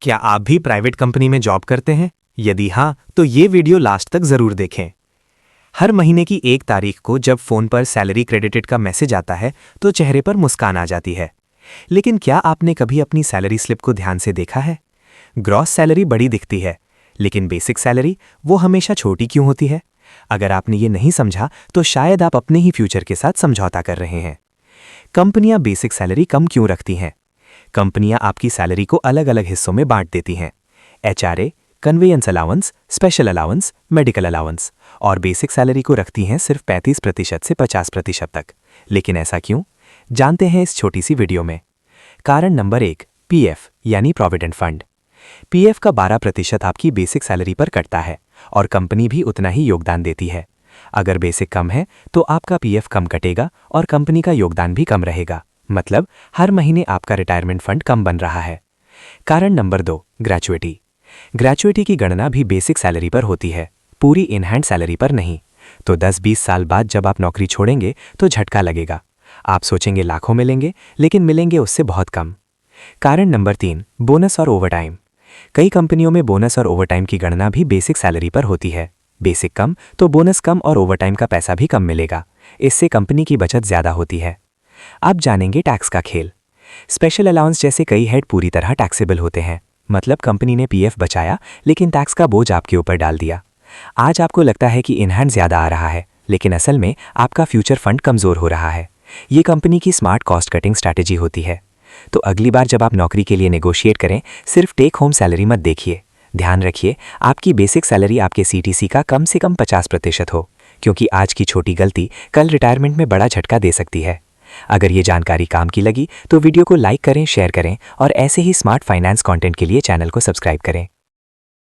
क्या आप भी प्राइवेट कंपनी में जॉब करते हैं? यदि हाँ, तो ये वीडियो लास्ट तक जरूर देखें। हर महीने की 1 तारीख को जब फोन पर सैलरी क्रेडिटेड का मैसेज आता है तो चेहरे पर मुस्कान आ जाती है। लेकिन क्या आपने कभी अपनी सैलरी स्लिप को ध्यान से देखा है? ग्रॉस सैलरी बड़ी दिखती है, लेकिन बेसिक सैलरी वो हमेशा छोटी क्यों होती है? अगर आपने ये नहीं समझा तो शायद आप अपने ही फ्यूचर के साथ समझौता कर रहे हैं। कंपनियां बेसिक सैलरी कम क्यों रखती हैं? कंपनियां आपकी सैलरी को अलग अलग हिस्सों में बांट देती हैं। HRA, conveyance allowance, special allowance, medical allowance, और बेसिक सैलरी को रखती हैं सिर्फ 35% से 50% तक। लेकिन ऐसा क्यों? जानते हैं इस छोटी सी वीडियो में। कारण नंबर 1, पीएफ यानी प्रोविडेंट फंड। पीएफ का 12% आपकी बेसिक सैलरी पर कटता है और कंपनी भी उतना ही योगदान देती है। अगर बेसिक कम है तो आपका पीएफ कम कटेगा और कंपनी का योगदान भी कम रहेगा। मतलब हर महीने आपका रिटायरमेंट फंड कम बन रहा है। कारण नंबर 2, ग्रेचुइटी। ग्रेचुइटी की गणना भी बेसिक सैलरी पर होती है, पूरी इन हैंड सैलरी पर नहीं। तो 10-20 साल बाद जब आप नौकरी छोड़ेंगे तो झटका लगेगा। आप सोचेंगे लाखों मिलेंगे, लेकिन मिलेंगे उससे बहुत कम। कारण नंबर 3, बोनस और ओवरटाइम। कई कंपनियों में बोनस और ओवरटाइम की गणना भी बेसिक सैलरी पर होती है। बेसिक कम तो बोनस कम और ओवरटाइम का पैसा भी कम मिलेगा। इससे कंपनी की बचत ज्यादा होती है। अब जानेंगे टैक्स का खेल। स्पेशल अलाउंस जैसे कई हेड पूरी तरह टैक्सेबल होते हैं। मतलब कंपनी ने पीएफ बचाया लेकिन टैक्स का बोझ आपके ऊपर डाल दिया। आज आपको लगता है कि इन हैंड ज्यादा आ रहा है, लेकिन असल में आपका फ्यूचर फंड कमजोर हो रहा है। ये कंपनी की स्मार्ट कॉस्ट कटिंग स्ट्रैटेजी होती है। तो अगली बार जब आप नौकरी के लिए नेगोशिएट करें, सिर्फ टेक होम सैलरी मत देखिए। ध्यान रखिए आपकी बेसिक सैलरी आपके सीटीसी का कम से कम 50% हो, क्योंकि आज की छोटी गलती कल रिटायरमेंट में बड़ा झटका दे सकती है। अगर ये जानकारी काम की लगी तो वीडियो को लाइक करें, शेयर करें और ऐसे ही स्मार्ट फाइनेंस कंटेंट के लिए चैनल को सब्सक्राइब करें।